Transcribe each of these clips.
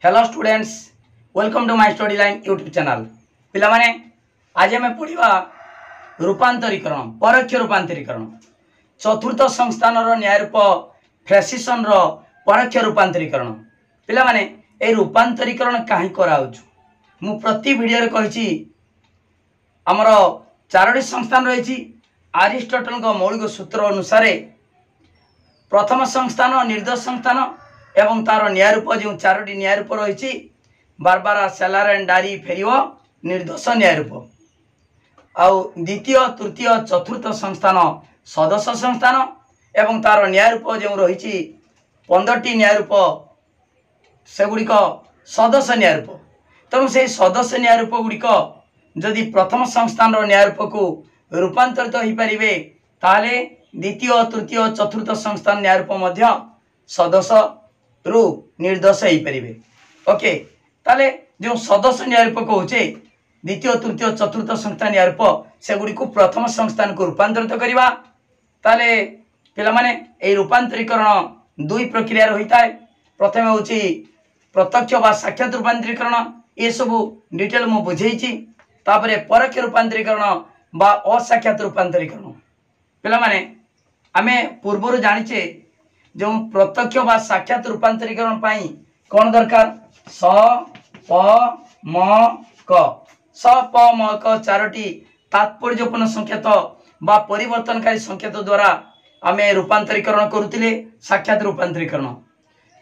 Hello students, welcome to my study line YouTube channel. पिला माने आज आम पढ़ा रूपांतरीकरण, परोक्ष रूपांतरीकरण, चतुर्थ संस्थान न्यायरूप फ्रेसिसन परोक्ष रूपांतरीकरण। पिला माने ए रूपांतरीकरण कहीं कराउछु मु प्रति वीडियो कही आमर चारोटी संस्थान रही। अरिस्टोटल मौलिक सूत्र अनुसार प्रथम संस्थान निर्दोष संस्थान एवं तार न्यायरूप जो चारोटी न्यायरूप रही बारबारा सेलारेन डारी फेरियो निर्दोष न्यायरूप आउ द्वितीय तृतीय चतुर्थ संस्थान सदस्य संस्थान एवं तार न्यायरूप जो रही 15टी न्यायरूप सेगुड़िक सदस्य न्यायरूप। तेणु से सदस्य न्यायरूप गुड़िक जदि प्रथम संस्थान न्यायरूप को रूपांतरित हो पारे ताले द्वितीय तृतीय चतुर्थ संस्थान न्यायरूप सदस्य रु निर्दोष हो पारे। ओके, ताले जो सदस्य न्यायरूप कहे द्वितीय तृतीय चतुर्थ संस्थान न्यायरूप सेगुड़ी प्रथम संस्थान को रूपांतरित करवा। ताले पिला माने ए रूपांतरीकरण दुई प्रक्रिया होता है। प्रथम हूँ प्रत्यक्ष बा साक्षात रूपांतरीकरण, ये सब डिटेल मु बुझेछि। तापरे परोक्ष रूपांतरीकरण बा असाक्षात रूपांतरीकरण। पिला माने आमे पूर्व जानिचे जो प्रत्यक्ष बा साक्षात रूपांतरीकरण पाई कौन दरकार स प म क स प म क चारोटी तात्पर्यपूर्ण संकेत बा परिवर्तनकारी संकेत द्वारा आमे रूपांतरीकरण करुतिले साक्षात रूपांतरीकरण।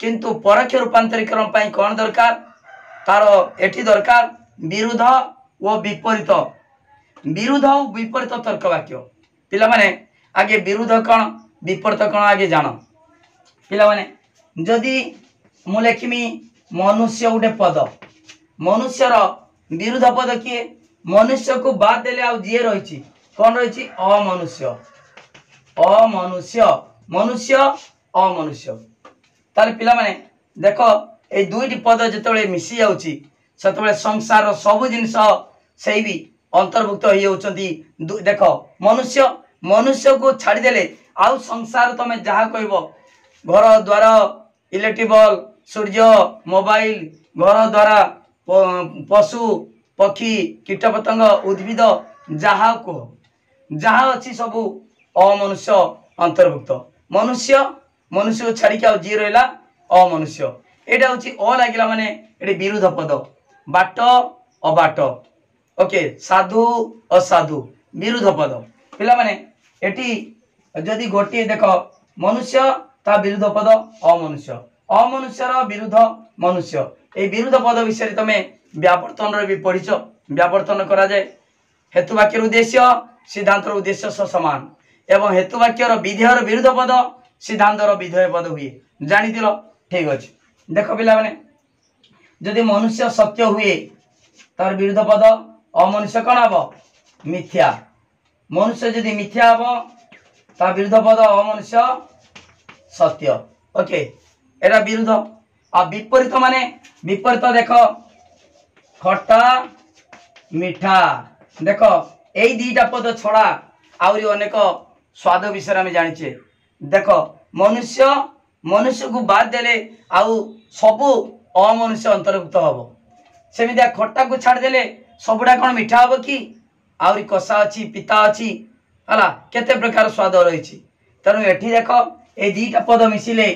किंतु परोक्ष रूपांतरीकरण पाई कौन दरकार तार एठी दरकार विरुद्ध व विपरीत, विरुद्ध और विपरीत तर्क वाक्य। पिला माने आगे विरुद्ध कौन विपरीत कौन आगे जान। पिला माने जदि मु लिखिमी मनुष्य गोटे पद, मनुष्यर विरुद्ध पद किए मनुष्य को बाद देले आ जी रही कौन रही अमनुष्य, अमनुष्य मनुष्य अमनुष्य। ताले पिला माने देखो ए दुईटी पद जिते मिसी जाउची सेतबेले संसार सब जिनस से भी अंतर्भुक्त हो जाउछंती। देखो मनुष्य, मनुष्य को छाड़देले आउ संसार तमे जहाँ कहब घर द्वार इलेक्ट्रिक बल्ब सूर्य मोबाइल घर द्वारा पशु पक्षी कीटपतंग उद्भिद जहाँ कह जहाँ अच्छी सबू अमनुष्य अंतर्भुक्त। मनुष्य मनुष्य को छाड़ी आ जी रहा अमनुष्य। एटा हूँ अ लगे माने ये विरुद्ध पद बाट अबाट। ओके, साधु असाधु विरुद्ध पद। पिला माने एटी जदि गोटे देख मनुष्य ता विरुद्ध पद अमनुष्य, अमनुष्यर विरुद्ध मनुष्य। ए विरुद्ध पद विषय तुम व्यावर्तन भी पढ़ीच। व्यावर्तन करा जाए हेतुवाक्यर उद्देश्य सिद्धांतर उद्देश्य समान एवं हेतुवाक्यर विधेयर विरुद्ध पद सिद्धांतर विधेय पद हुए जानी दिल। ठीक अच्छे, देख पिला माने जदि मनुष्य सत्य हुए तार विरुद्ध पद अमनुष्य कौन हम मिथ्या। मनुष्य जदि मिथ्या हम तार विरुद्ध पद अमनुष्य सत्य। ओके, एरा विरुद्ध। आ विपरीत माने विपरीत देख खट्टा मीठा। देख यही दुईटा पद छड़ा आउरी अनेक स्वाद विषय आम जाचे। देख मनुष्य, मनुष्य को बाद देले आउ सबू अमनुष्य अंतर्भुक्त हम। सेमितिया खट्टा को छाड़देले सबुटा कौन मीठा हम कि आउरी कषा अच्छी पिता अच्छी है केते प्रकार स्वाद रही। तेणु एठी देख ए दुईटा पद मिसिले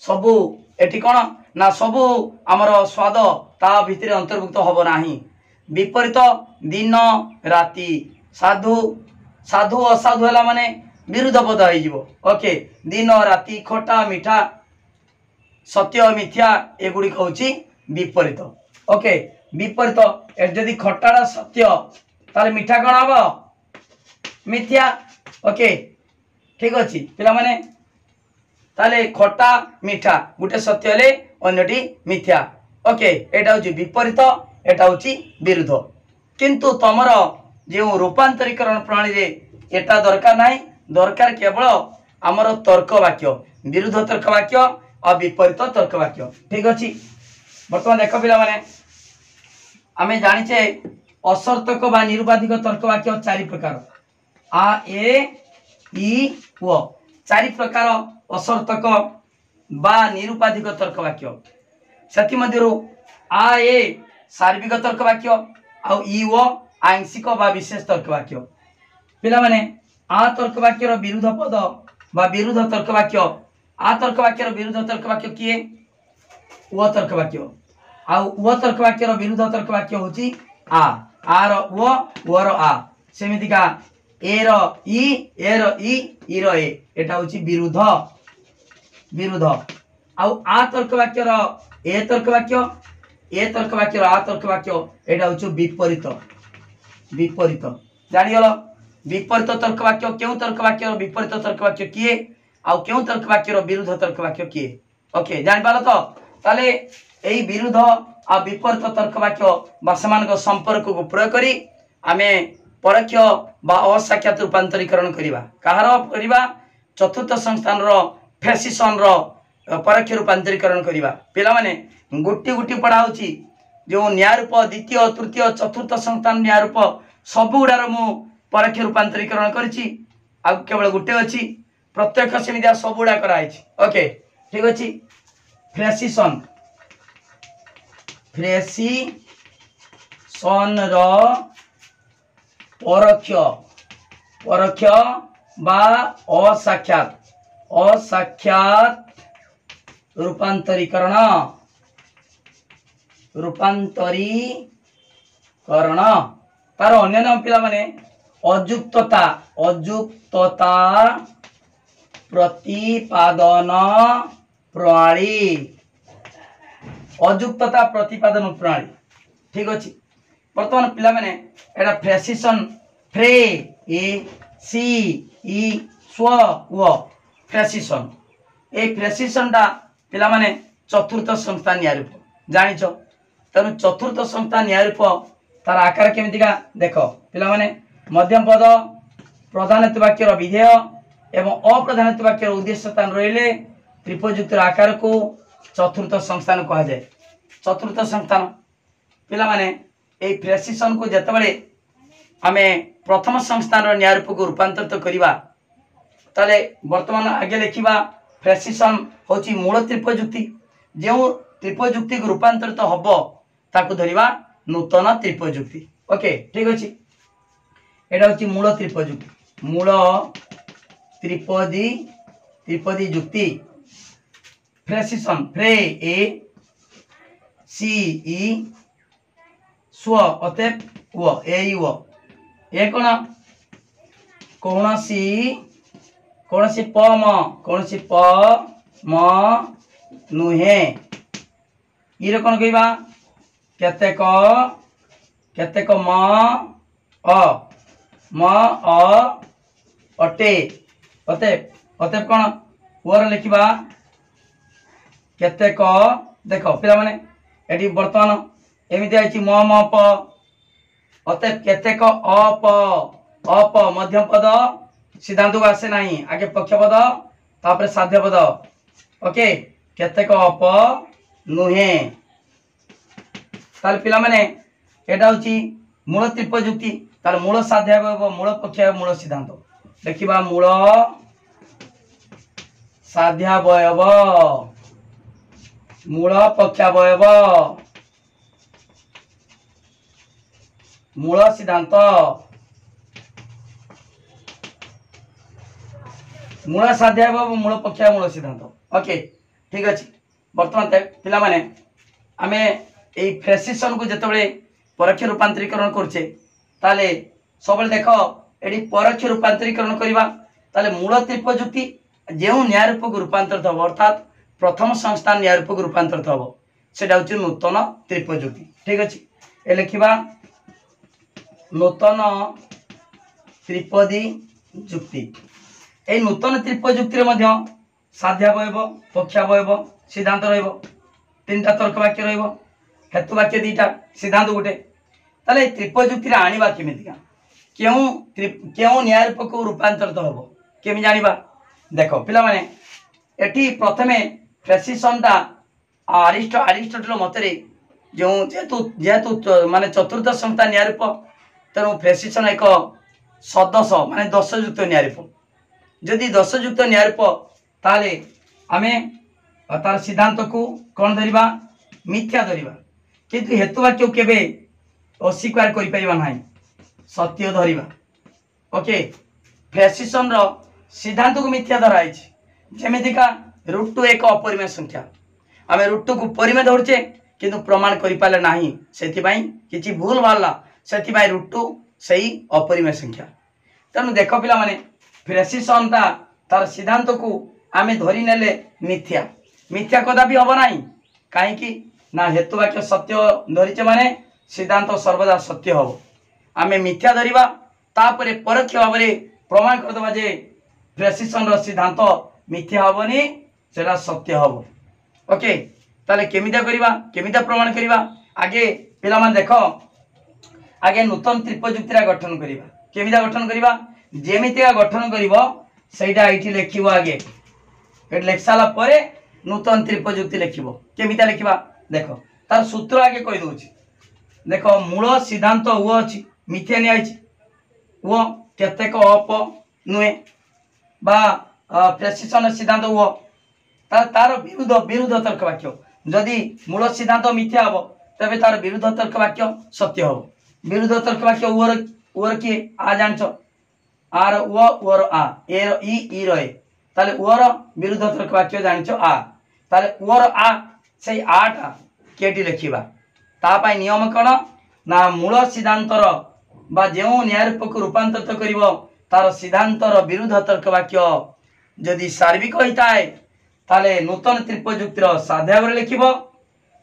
सबू एठी कौन ना सबू आमर स्वाद ता भितर अंतर्भुक्त हम नाही। विपरीत दिन राति, साधु साधु असाधु है माने विरुद्ध पद हो। ओके, दिन राति खट्टा मीठा सत्य मिथ्या एगुड़िक हूँ विपरीत। ओके, विपरीत जदि खट्टाटा सत्य ताले मीठा कौन हम मिथ्या। ओके, ठीक अच्छे पिला माने ताले खट्टा मीठा गोटे सत्य हेले अन्यटी मिथ्या। ओके, एटा हूँ विपरीत, एटा हूँ विरुद्ध। किंतु तमर जो रूपांतरीकरण प्रणाली रे एटा दरकार नहीं, दरकार केवल आमर तर्क वाक्य, विरुद्ध तर्क वाक्य और विपरीत तर्क वाक्य। ठीक अच्छे, बर्तमान देख पिला माने आमे जानिचे असर्थक बा निरुपाधिक तर्क वाक्य चारि प्रकार आ ए ई ओ। चारि प्रकार असर्थक बा निरुपाधिक तर्क वाक्य। से आ ए सार्विक तर्क वाक्य आउ ई ओ आंशिक बा विशेष तर्क वाक्य पिला माने आ तर्क वाक्यर विरुद्ध पद बा विरुद्ध तर्क वाक्य आ तर्क वाक्यर विरुद्ध तर्क वाक्य किए ओ तर्क वाक्य आउ ओ तर्क वाक्यर विरुद्ध तर्क वाक्य होची आ रो ओ रो आ सेमिति का ए रो ई रो ए एटा होची विरुद्ध विरुद्ध आउ आ तर्क वाक्यर ए तर्क वाक्य आ तर्क वाक्य एटा होची विपरीत विपरीत जानिगलो विपरीत तर्क वाक्य क्यों तर्क वाक्य विपरीत तर्क वाक्य किए आउ क्यों तर्क वाक्य विरुद्ध तर्क वाक्य किए ओके जानि पालो तो ताले एई विरुद्ध आ विपरीत तर्क वाक्य बा समान को संपर्क को प्रयोग करी आमे परोक्ष बा असाक्षात रूपांतरीकरण करिवा कहार करिवा चतुर्थ संस्थान रो फ्रेसिसन रो परोक्ष रूपांतरीकरण करिवा पिला माने गुटी गुटी पढ़ा होची जो न्याय रूप द्वितीय तृतीय चतुर्थ संस्थान न्याय रूप सब गुड़ार मु परोक्ष रूपांतरीकरण करिछि आ केवल गुटे अछि प्रत्यक्ष सेमिदिया सब गुड़ा कराइछि ओके ठीक अछि फ्रेसिसन रो परोक्ष परोक्ष बा असाक्षात रूपांतरीकरण तार अन्य नाम पिला माने अयुक्तता प्रतिपादन प्रणाली अयुक्तता प्रतिपादन प्रणाली ठीक अच्छे बर्तमान पिला माने एटा फ्रेसिसन फ्रे ए सी ई स्व व फ्रेसिसन ए फ्रेसिसन टा पिला माने चतुर्थ संस्था न्याय रूप जानिछ तेणु चतुर्थ संस्था न्याय रूप तार आकार केमितिका देख पिला माने मध्यम पद प्रधानत्व वाक्यर विधेय एवं अप्रधानत्व वाक्यर उद्देश्य स्थान रहिले त्रिपयुक्त आकार को चतुर्थ संस्थान कहा जाए चतुर्थ संस्थान पिला माने ए फ्रेसिसन को जतबेले आमे प्रथम संस्थान रो न्याय रूप को रूपांतरित करिवा ताले वर्तमान आगे लिखिबा फ्रेसिसन होची मूल त्रिपयुक्ति जो त्रिपयुक्ति को रूपांतरित हबो ताकू धरिबा नूतन त्रिपयुक्ति ओके ठीक अछि एटा होची मूल त्रिपयुक्ति मूल त्रिपदी युक्ति फ्रेसिसन फ्रे ए सी ई स्व अते व ए व ए कोन कौनसी प म नुहे इरे कोन कहबा केतेक म अटे अते अते कोन ओर लिखिबा केतेक देखो पिला माने एटी वर्तमान एमिति आइछि म प अते केतेक अप मध्यम पद सिद्धांत को आसे नहीं आगे पक्ष पद तापर साध्य पद ओके केतेक अप नुहे ताल पिला माने एटा होची मूल त्रिपयुक्ति तार मूल साध्य मूल पक्ष मूल सिद्धांत देखिबा मूल साध्यावयव मूल पक्षावयव मूल सिद्धांत मूल साध्यावयव मूल पक्ष मूल सिद्धांत ओके ठीक अछि वर्तमान पिला माने आमे ए फ्रेसिसन को जतबेले परोक्ष रूपांतरीकरण करछे ताले सबले देखो एडी परोक्ष रूपांतरीकरण करबा ताले मूल त्रिपयुक्ति जेउ न्याय रूप को रूपांतरित हो अर्थात प्रथम संस्थान न्याय रूप को रूपांतरित हो सेटा होची नूतन त्रिपयुक्ति ठीक अछि ए लिखिबा नूतन त्रिपदी युक्ति ए नूतन त्रिपयुक्ति रे मध्य साध्यावयव पक्षावयव सिद्धांत रहइबो तीनटा तर्क वाक्य रहइबो हेतु वाक्य दीटा सिद्धांत गोटे ताले त्रिपयुक्ति रे आनिबा केमितिका क्यों न्याय रूप को रूपांतरित होबो केमि जानिबा देखो पिला माने एठी प्रथमे फ्रेसिसन टा अरिस्टोटल मतरे जो जेतु माने चतुर्थ संस्था न्याय रूप तेणु फ्रेसिसन एक सदस्य माने 10 युक्त न्याय रूप जदि 10 युक्त न्याय रूप ताले आमे तार सिद्धांत को कौन धरिबा मिथ्या धरिबा किंतु हेतु वाक्य केबे अस्वीकार करि परिबा नाही सत्य धरिबा ओके प्रेसिशन रो सिद्धांत को मिथ्या धराई जेमितिका √2 एक अपरिमेय संख्या आमे √2 को परिमेय धरछे किंतु प्रमाण करि पाले नाही सेति पई किछि भूल बाला सेति पई √2 सही अपरिमेय संख्या तनु देखो पिला माने प्रेसिशन ता तार सिद्धांत को आमे धरि नेले मिथ्या मिथ्या कदापि हबो नाही काहे कि ना हेतु वाक्य सत्य धरिचे माने सिद्धांत सर्वदा सत्य हबो आमे मिथ्या धरिबा तापरे परोक्ष भाव प्रमाण कर दबा जे प्रेसिशन रो सिद्धांत मिथ्या हबनी सेटा सत्य हबो ओके ताले केमिदा करिबा केमिदा प्रमाण करिबा आगे पिला मान देखो आगे नूतन त्रिपजुक्तिरा गठन करिबा केमिदा गठन करिबा जेमितिका गठन करिवो सेटा एठी लेखिबो आगे एट लेखसाला परे नूतन त्रिपजुक्ति लेखिबो केमिदा लेखिबा देखो तार सूत्र आगे कहि दोछि देखो मूल सिद्धांत उ अछि मिथ्या नि आइछि वो केतेक अप नुए बा प्रेसिशन सिद्धांत वो तार विरुद्ध विरुद्ध तर्क वाक्य जदि मूल सिद्धांत मिथ्या हबो तबे तार विरुद्ध तर्क वाक्य सत्य हबो विरुद्ध तर्क वाक्य उवर की आ जानछो आर उवर आ ए ई रहे ताले उवर विरुद्ध तर्क वाक्य जानछो आ ताले उवर आ से आटा केटी लिखिबा ता पई नियम कोन ना मूल सिद्धांतर बा जेउ न्याय रूप को रूपांतरित करिवो तार सिद्धांतर विरुद्ध तर्क वाक्य जदि सार्विक होता है ताले नूतन त्रिपजुक्तिर साध्यावर लिखिबो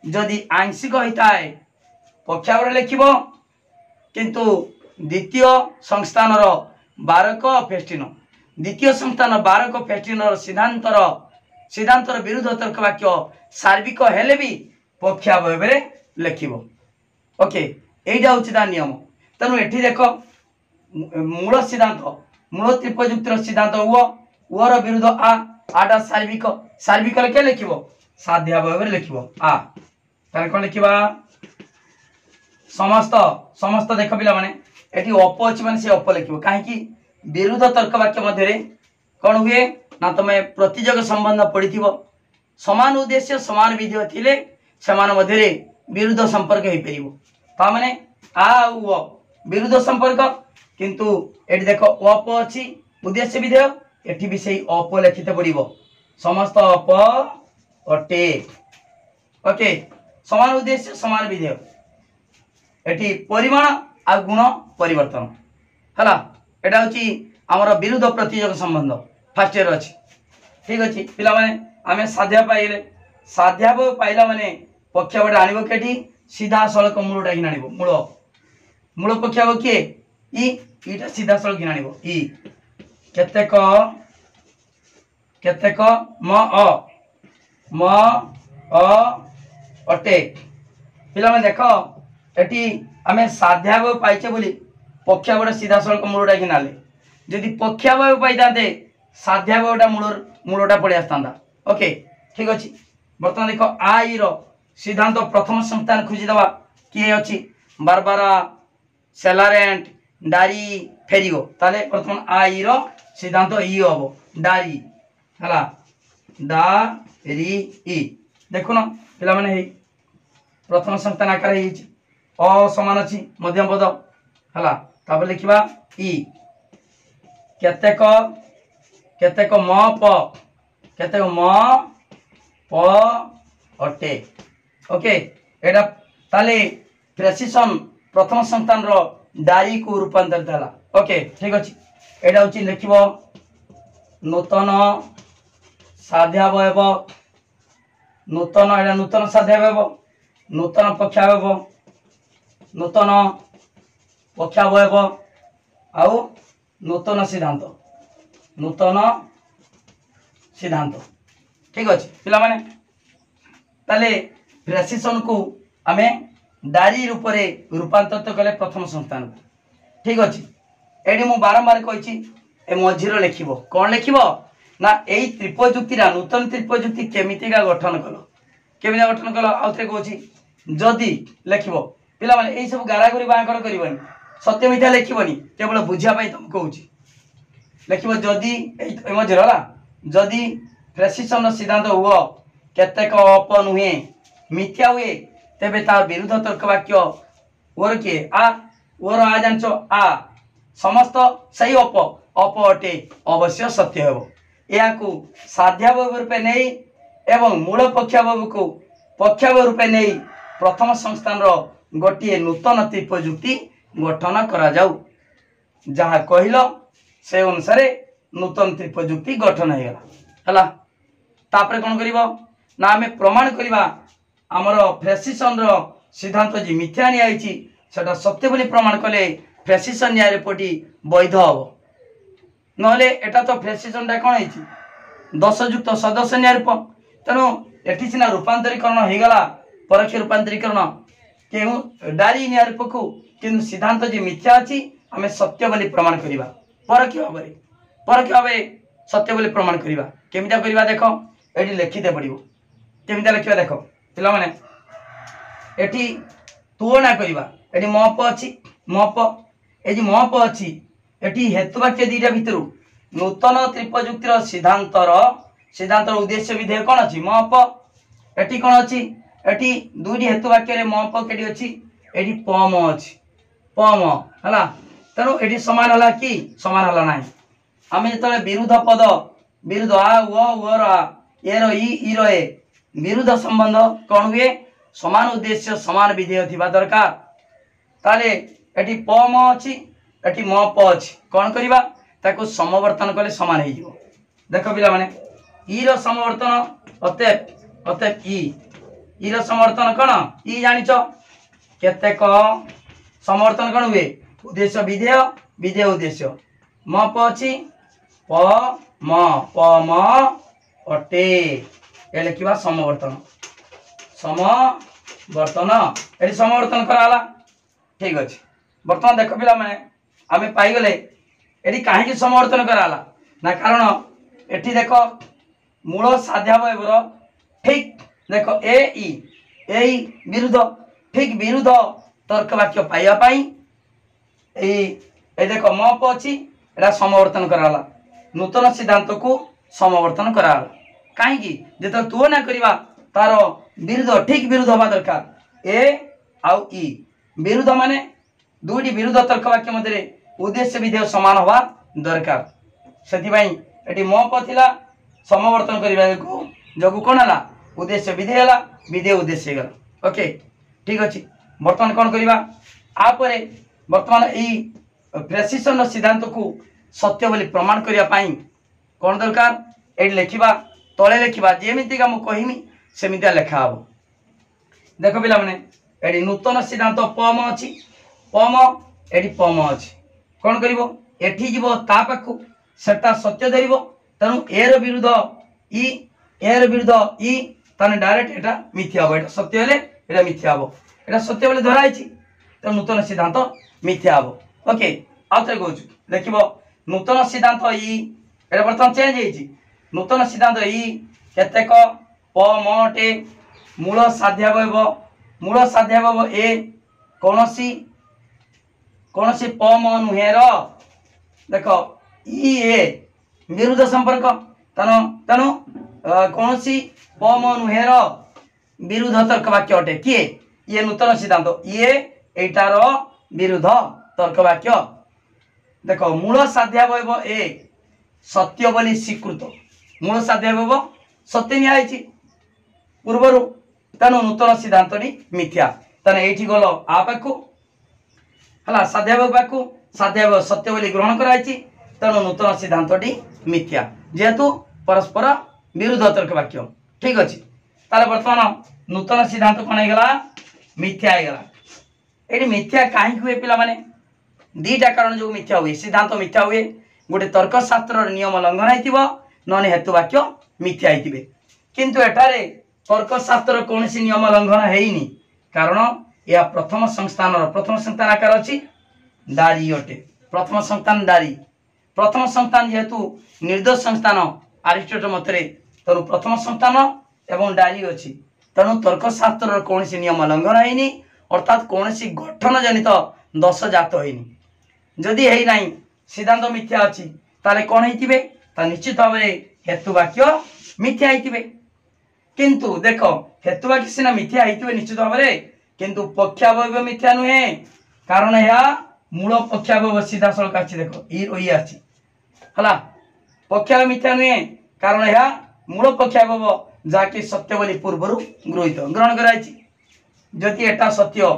जदि आंशिक होता है पक्षावर लिखिबो किंतु द्वितीय संस्थान बारक फेस्टिन द्वितीय संस्थान बारक फेस्टिन सिद्धांतर विरुद्ध तर्क वाक्य सार्विक हेले भी पक्षावय लिखिबो ओके एटा होछि ता नियम तेणु एठी देख मूल सिद्धांत मूल त्रिपजुक्तिर सिद्धांत उर विरुद्ध आटा सार्विक सार्विक के लिखिबो साध्यावय लिखिबो आ तार कोन लिखिबा समस्त समस्त देख पिला माने एठी अप अछि माने से अप लिखिबो काहे कि विरुद्ध तर्क वाक्य मध्य रे कोन हुए ना तमे प्रतिजोग संबंध पढिथिबो समान उद्देश्य समान विधेय थिले समान मध्य रे विरुद्ध संपर्क हे परिबो ता माने आ उ विरुद्ध संपर्क किंतु एठी देखो अप अछि उद्देश्य विधेय एठी भी सेही अप लिखिते पड़िबो समस्त अप अटे ओके समान उद्देश्य समान विधेय एठी परिमाण आ गुण परिवर्तन हला एटा होची हमर विरुद्ध प्रतिजोग संबंध फर्स्ट ईयर अछि ठीक अछि पिला माने आमे साध्या पाइले साध्या पाइला माने पक्ष बड आनिबो केठी सीधा सळक मूलटा हि आनिबो मूल मूल पक्ष के ई इटा सीधा सळक हि आनिबो ई केतेक केतेक म अ अटे पिला माने देखो एटी आमे साध्यावय पाइचे बोली पक्षावय सीधा सळक मूलटा हि नाले जदि पक्षावय पाइ दाते साध्यावयटा मूलटा पडे आस्तांदा ओके ठीक अछि बर्तमान देखो आई रो सिद्धांत प्रथम संस्थान खोजी दवा किए अछि बारबारा सेलारेंट डारी फेरियो ताले प्रथम आई रो सिद्धांत ई हबो डारी हला डारी ई देखो न पिला माने हे प्रथम संस्थान आकार हे अ समान अछि मध्यम पद हला तापर लिखिबा ई केतेक केतेक म प अटे ओके एटा ताले प्रेसिशन प्रथम संस्थान रो डारी को रूपांतरित हला ओके ठीक अछि एटा होची लिखिबो नूतन साध्यावय नूतन एटा नूतन साध्यावय नूतन पक्षावय नूतन पक्षावय आउ नूतन सिद्धांत ठीक अछि पिला माने ताले प्रेसिशन को आमे डारी रूप रे रूपांतरित कले प्रथम संस्थान ठीक अछि एडी मु बारंबार कहिछि ए मझिरो लिखिबो कोन लिखिबो ना एई त्रिपजुक्तिरा नूतन त्रिपजुक्ति केमितिका गठन कलो आउथरे कहछि जदि लिखिबो पिला माने एई सब गारागुरी बाकर करिवनी सत्य मिथ्या लिखिबनी केवल बुझिया पई तुम कहछि लिखिबो जदि एई मझिरो ला जदि प्रेसिशन सिद्धांत हुओ केतेक अप नुहे मिथ्या हुए तेबे तार विरुद्ध तर्क वाक्य ओर किए आ ओर आ जांच आ समस्त सही अप अप अटे अवश्य सत्य हेबो याकू साध्यावय रूपे नहीं एवं मूल पक्षावय को पक्षावय रूपे नहीं प्रथम संस्थान रो गोटे नूतन त्रिपयुक्ति गठन करा जाऊ जहा कहल से अनुसार नूतन त्रिपयुक्ति गठन होगा तापर कौन कर ना आम प्रमाण करवा आमर फ्रेसिसन रो सिद्धांत जी मिथ्या न्याय सेटा सत्य बोली प्रमाण कले फ्रेसिसन न्याय रिपोर्ट वैध हम नहले एटा तो फ्रेसिसन टा कौन है 10 युक्त सदस्य न्याय रूप तेणु एटी सीना रूपांतरीकरण होगला परोक्ष रूपांतरीकरण क्यों डारी न्याय रूप को किंतु सिद्धांत जी मिथ्या अच्छी आम सत्य बोली प्रमाण करवा परोक्ष भाव सत्य बोली प्रमाण करवा केमिता करवा देख ये लिखिते पड़ो केमिता लिखा देख पिला माने एटी तुलना करवा ये मप अच्छी मप ये मप अच्छी एटी हेतुवाक्य दीटा भितर नूतन त्रिपयुक्तिर सिद्धांत उद्देश्य विधेय कौन अच्छी मप एटी कौन अच्छी एटी दुईटी हेतुवाक्य मप के अच्छी एटी पम अच्छी पम है तेणु ये सामान है कि सामान है ना आम जो विरुद्ध पद विरुद्ध आ उर आ एरो ईर ए विरुद्ध संबंध कौन हुए समान उद्देश्य समान विधेय थिबा दरकार ताले एटी पम अच्छी एटी मप अच्छी कौन करवा ताको समवर्तन कले समान हो देख पिला माने ईर समवर्तन अतएव अतएव ईर समवर्तन कौन ई जानिच केतेक समवर्तन कौन हुए उद्देश्य विधेय विधेय उद्देश्य मप अच्छी प म अटे ये लिखा समवर्तन समवर्तन ये समवर्तन कराला ठीक अच्छे बर्तमान देख पिला माने आम पाईगले ये कहीं समवर्तन कराला ना कारण एटी देख मूल साध्यावयर ठीक देख ए विरुद्ध ठीक विरुद्ध तर्क वाक्य पाइबाई देख मप अच्छी एटा समवर्तन कराला नूतन सिद्धांत को समवर्तन कराला कहीं जो तुलना करवा तार विरुद्ध ठीक विरुद्ध हवा दरकार ए आउ ई विरुद्ध माने दुईटी विरुद्ध तर्क वाक्य मध्य उद्देश्य विधेय समान हवा दरकार से मप थिला समवर्तन करने को जो कौन है उद्देश्य विधेय है विधेय उद्देश्य गला ओके ठीक अच्छे बर्तमान कौन करवा आपरे बर्तमान यही प्रेसिशन सिद्धांत को सत्य बोली प्रमाण करने कौन दरकार ये लिखा तले लिखा जमीका मुझे कहमी सेमितिया लेखा हम देख पिला माने ये नूतन सिद्धांत पम अच्छी पम ये पम अच्छी कौन कर एठी जीव ता पाखु सेटा सत्य धरिब तेणु एर विरुद्ध ई एर विरुद्ध ई ताने डायरेक्ट एटा मिथ्या हम एटा सत्य हेले एटा मिथ्या हम एटा सत्य बोले धराई तेणु नूतन सिद्धांत मिथ्या हम ओके आउ थे कहूँ देख नूतन सिद्धांत ई एटा बर्तमान चेंज होती नूतन सिद्धांत ई केतेक प मटे मूल साध्यावय ए कौनसी कौनसी प म नुहे देख ई ए विरुद्ध संपर्क तेणु कौनसी प म नुहे विरुद्ध तर्क वाक्य अटे किए ये नूतन सिद्धांत ये एटार विरुद्ध तर्क वाक्य देख मूल साध्यावय ए सत्य बोली स्वीकृत मूल साध्यावय सत्य नियाई पूर्वर तेणु नूतन सिद्धांत मिथ्या तेना ये गल आ पाखु है साध्यावय पाखु साध्यावय सत्य बोली ग्रहण कराई तेणु नूतन सिद्धांत मिथ्या जेहेतु परस्पर विरुद्ध तर्क वाक्य ठीक अच्छे ताले बर्तमान नूतन सिद्धांत कौन होगा मिथ्या होगा ये मिथ्या कहीं हुए पिला माने दीटा कारण जो मिथ्या हुए सिद्धांत मिथ्या हुए गोटे तर्कशास्त्र नियम लंघन हो नने हेतुवाक्य मिथ्या होते किंतु एठारे तर्कशास्त्र कौन नियम लंघन है कारण यह प्रथम संस्थान आकार अच्छी दारी अटे प्रथम संस्थान दारी प्रथम संस्थान जेहेतु निर्दोष संस्थान आरिस्टोटल मतरे तेणु प्रथम संस्थान एवं दारी अच्छी तेणु तर्कशास्त्र कौन नियम लंघन है अर्थात कौन गठन जनित दश जात होनी जदि है ना सिद्धांत मिथ्या अच्छी ताले कौन होते निश्चित भाव में हेतुवाक्य मिथ्या होते किंतु देख हेतुवाक्य सीना मिथ्या होइतिबे निश्चित भाव में, किंतु पक्षावयव मिथ्या नुहे, कारण यह मूल पक्षावयव सीधा सड़क आछि। देख ई रोई आछि हला, पक्षावयव मिथ्या नुहे कारण यह मूल पक्षावयव जाके सत्य बोली पूर्व गृहीत ग्रहण कराइछि। जदि एटा सत्य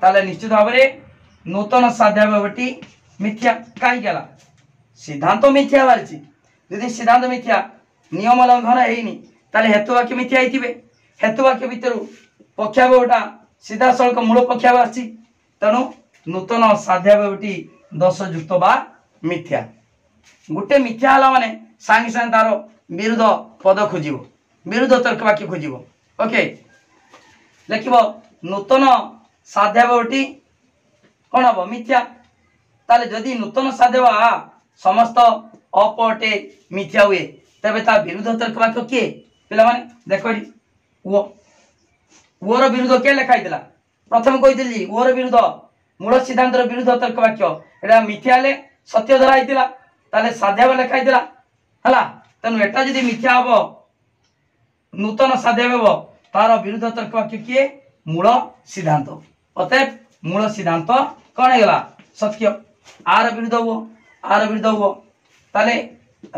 ताले निश्चित भाव में नूतन साध्यावयवटी मिथ्या कहीं गला, सिद्धांत मिथ्या बाहरी। यदि सिद्धांत मिथ्या नियम लंघन होइनी ताले हेतुवाक्य मिथ्या होइतिबे। हेतुवाक्य भितर पक्षावयवटा सीधा सड़क मूल पक्षावय आछि, तेणु नूतन साध्यावयवटी दोष युक्त बा मिथ्या। गोटे मिथ्या हला माने सांगे सांगे तार विरुद्ध पद खोजिबो, विरुद्ध तर्क वाक्य खोजिबो। ओके, लिखिबो नूतन साध्यावयवटी कौन हम मिथ्या। ताले जदि नूतन साध्यव समस्त अपटे मिथ्या हुए तेबे ता विरुद्ध तर्क वाक्य किए पिला माने देखो ओर विरुद्ध के लिखाई दिला। प्रथम कही ओर विरुद्ध मूल सिद्धांत विरुद्ध तर्क वाक्य एटा मिथ्या ले सत्य धराई दिला, ताले साध्यव लिखाई दिला हला। तेनु एटा जदि मिथ्या हबो नूतन साध्यव तार विरुद्ध तर्क वाक्य किए मूल सिद्धांत। अतएव मूल सिद्धांत कौन है सत्य, आर विरुद्ध हो, आर विरुद्ध हो, ताले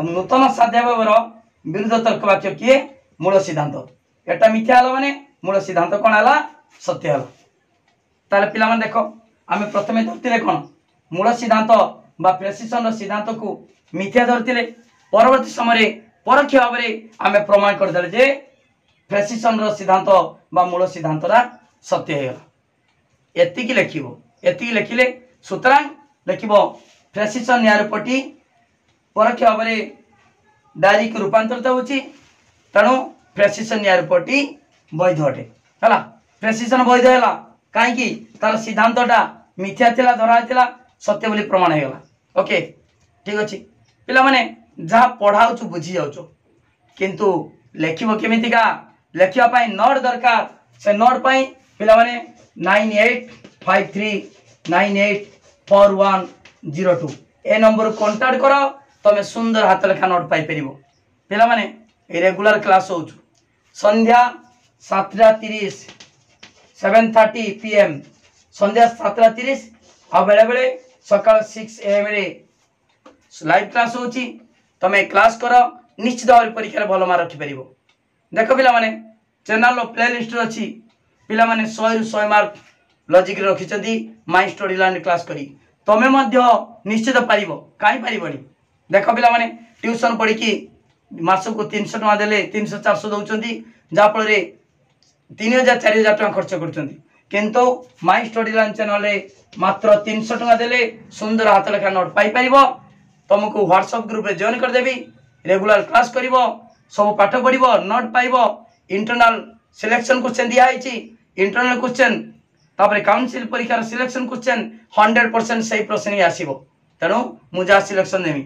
नूतन साध्यावयर विरुद्ध तर्क वाक्य किए मूल सिद्धांत। एटा मिथ्या हला माने मूल सिद्धांत कौन हला सत्य हला। ताले पिला माने देखो आमे प्रथमे धरतिले कौन मूल सिद्धांत बा प्रेसिशन सिद्धांत को मिथ्या धरतिले, परवर्ती समय परोक्ष भाव में आमे प्रमाण कर देले जे प्रेसिशन सिद्धांत बा मूल सिद्धांतरा सत्य है। एतिकी लिखिबो, एतिकी लिखिले सुतरां लिखिबो प्रेसिशन न्यायपटी परोक्ष भाव में डायरेक्ट रूपांतरित होची, तेणु प्रेसिशन न्यायपटी वैध अटे हला। प्रेसिशन वैध हैला काईकी तार सिद्धांतटा मिथ्या थिला धरा थिला सत्य बोली प्रमाण हे गला। ओके ठीक अछि पिला माने जहा पढ़ाउछु बुझी जाउछु, किंतु लेखिबो केमितिका लेखिया पाई नोट दरकार। से नोट पाई पिला माने 9853984102 ए नंबर कांटेक्ट करो, तमे सुंदर हाथ लेखा नोट पाई परिबो। पिला माने रेगुलर क्लास होउछु संध्या 7:30 7:30 PM संध्या 7:30 आ बेले बेले सकाळ 6 AM रे लाइव क्लास होउची। तमे क्लास करो निश्चित भाव परीक्षा भल मार्क रखि परिबो। देखो पिला माने चैनल प्ले लिस्ट अछि, पिला माने 100 रु 100 मार्क लॉजिक रे रखिचंदी माय स्टडी लर्न क्लास करी। तमे मध्य निश्चित पारिबो काई पारिबोनी। देखो पिला माने ट्यूशन पढ़ी कि मास को 300 टका देले 300 400 दउचंदी, जा फल रे 3000 4000 टका खर्च करचंदी, किंतु माय स्टडी लर्न चैनल रे मात्र 300 टका देले सुंदर हाथ लेखा नोट पाई परिबो। तुमको व्हाट्सएप ग्रुप रे जॉइन कर देबी, रेगुलर क्लास करिवो, सब पाठ पढ़िवो, नोट पाइबो। इंटरनल सिलेक्शन क्वेश्चन दिया आइछि, इंटरनल क्वेश्चन तापर काउंसिल परीक्षा सिलेक्शन क्वेश्चन 100% सही प्रश्न ही आसीबो। तेणु मुझा सिलेक्शन देमी।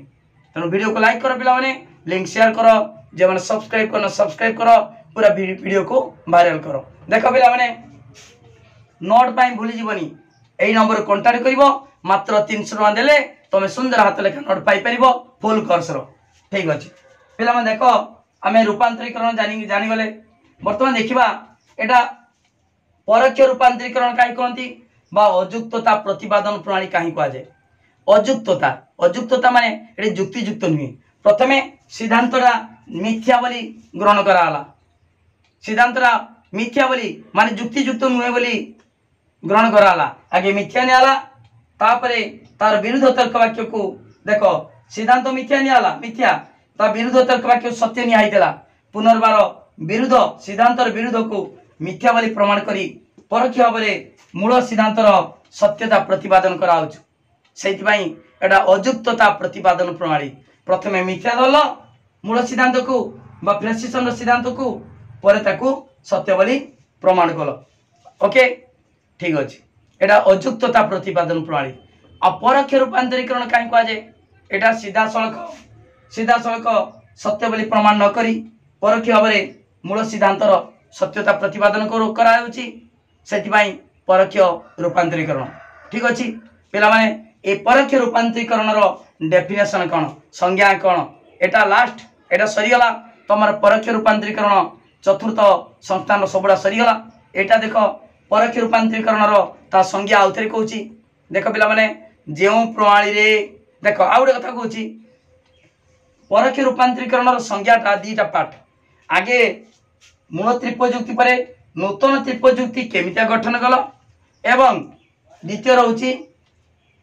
तेणु वीडियो को लाइक करो पिला माने, लिंक शेयर करो, जे माने सब्सक्राइब करना सब्सक्राइब करो, पूरा वीडियो को वायरल करो। देखो पिला माने नोट पाई भूली जीवनी, एई नंबर कांटेक्ट करिवो, मात्र 300 टका देले तमे सुंदर हाथ लेखा नोट पाई परिबो फुल कोर्स रो। ठीक अछि पिला माने देखो आमे रूपांतरीकरण जानि गले। वर्तमान देखिबा एटा परोक्ष रूपांतरीकरण काई कहंती बा अयुक्तता प्रतिपादन प्रणाली काई कहा जाय। अयुक्तता माने एटी युक्ति युक्त नुहे। प्रथमे सिद्धांतरा मिथ्या बोली ग्रहण कराला, सिद्धांतरा मिथ्या बोली माने युक्ति युक्त नुहे बोली ग्रहण कराला। आगे मिथ्या नियाला, तापरे तार विरुद्ध तर्क वाक्य को देखो सिद्धांत मिथ्या नियाला, मिथ्या ता विरुद्ध तर्क वाक्य सत्य निया आइतला। पुनर्बार विरुद्ध सिद्धांतर विरुद्ध को मिथ्या बोली प्रमाण करी परोक्ष भाव में मूल सिद्धांतर सत्यता प्रतिपादन कराउछ। सेति पई एटा अयुक्तता प्रतिपादन प्रणाली। प्रथमे मिथ्या धरल मूल सिद्धांत को बा प्रेसिशन सिद्धांत को, परे ताकू सत्य बोली प्रमाण कल। ओके ठीक अछि एटा अयुक्तता प्रतिपादन प्रणाली। आ परोक्ष रूपांतरीकरण काई कहा जाय, एटा सीधा सड़क सत्य बोली प्रमाण न करी परोक्ष भाव में मूल सिद्धांतर सत्यता प्रतिपादन कराउछि। सेति पई परोक्ष रूपांतरीकरण। ठीक अछि पिला माने ए परोक्ष रूपांतरीकरण रो डेफिनेशन कोन, संज्ञा कोन, एटा लास्ट एटा सरी गला तमर परोक्ष रूपांतरीकरण चतुर्थ संस्थान सबुड़ा सरीगला। एटा देख परोक्ष रूपांतरीकरण ता संज्ञा आउ थे कहूँ। देख पिला माने जो प्रणाली रे देख आउ गोटे कथा कहूँ परोक्ष रूपांतरीकरण संज्ञाटा दीटा पार्ट। आगे मूल त्रिपजुक्ति पर नूतन त्रिपजुक्ति केमितिया गठन कल एवं द्वितीय रोची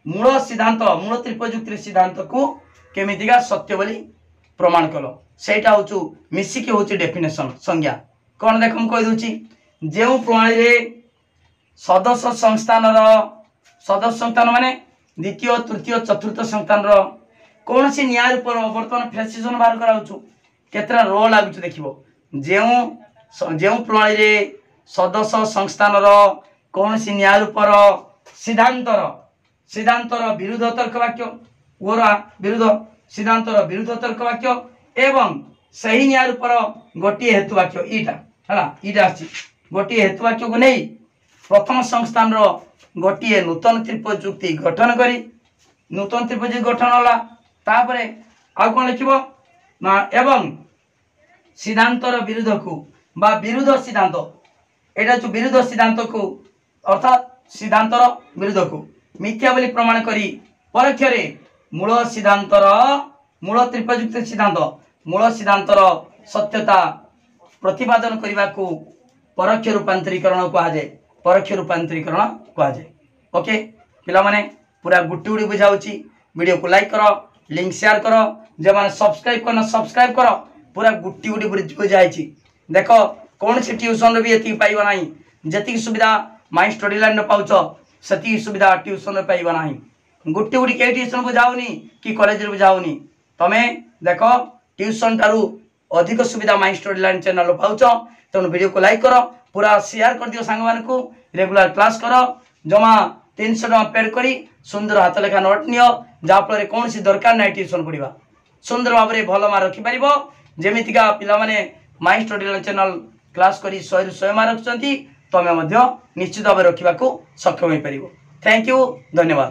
मूल सिद्धांत मूल त्रिपजुक्ति सिद्धांत को केमितिका सत्य बोली प्रमाण कल सेटा हूँ मिसिकी हूँ डेफिनेशन संज्ञा कौन देख मुझे कहीदे जो प्रणाली रे सदस्य संस्थान माने द्वितीय तृतीय चतुर्थ संस्थान कौन सी न्याय रूपर बर्तमान फ्रेसिजन बाहर कराऊँ केतरा रो लगुच देख जो प्रणाली रे सदस्य संस्थान कौन सी न्याय रूपर सिद्धांतर विरुद्ध तर्क वाक्य ओरा विरुद्ध सिद्धांतर विरुद्ध तर्क वाक्य एवं सही न्याय रूपर गोटे हेतु वाक्य ईटा गोटे हेतु वाक्य को नहीं प्रथम संस्थान गोटे नूतन त्रिपजुक्ति गठन करी नूतन त्रिपजुक्ति गठन होला तापरे आउ कौन लिखिबो ना एवं सिद्धांतर विरुद्ध को बा विरुद्ध सिद्धांत एटा जो विरुद्ध सिद्धांत को अर्थात सिद्धांतर विरुद्ध को मिथ्या बोली प्रमाण करी परोक्ष रे मूल सिद्धांतर मूल त्रिपजुक्ति सिद्धांत मूल सिद्धांतर सत्यता प्रतिपादन करने को परोक्ष रूपांतरीकरण कहा जाए परोक्ष रूपांतरीकरण कहा जाए। ओके पिला माने पूरा गुटी गुटी बुझाऊँगी वीडियो को लाइक करो लिंक शेयर करो जो मैंने सब्सक्राइब करो पूरा गुटी गुटी बुझाई देख कौन सी ट्यूशन भी ये पाइब ना जी सुविधा माई स्टडी लाइन पाच से सुविधा ट्यूशन पाइब ना गुटी गुटी कई ट्यूशन बुझाऊनी कि कॉलेज बुझाऊनी तमें देख ट्यूशन ठारू अधिक सुविधा माई स्टडी लाइन चैनल पाच तेणु वीडियो को लाइक करो पूरा शेयर कर दियो सांग मान को रेगुलर क्लास करो जमा 300 टका पेड करी सुंदर हाथ लेखा नोट नियो जहाँफल कौन सी दरकार ना ट्यूशन पढ़ा सुंदर भाव में भल मार्क रखिपार जमीतिका पिला माने my study line channel class करी 100 ରୁ 100 मार्क रखुंट तमें निश्चित भाव रखा सक्षम हो पार। थैंक यू धन्यवाद।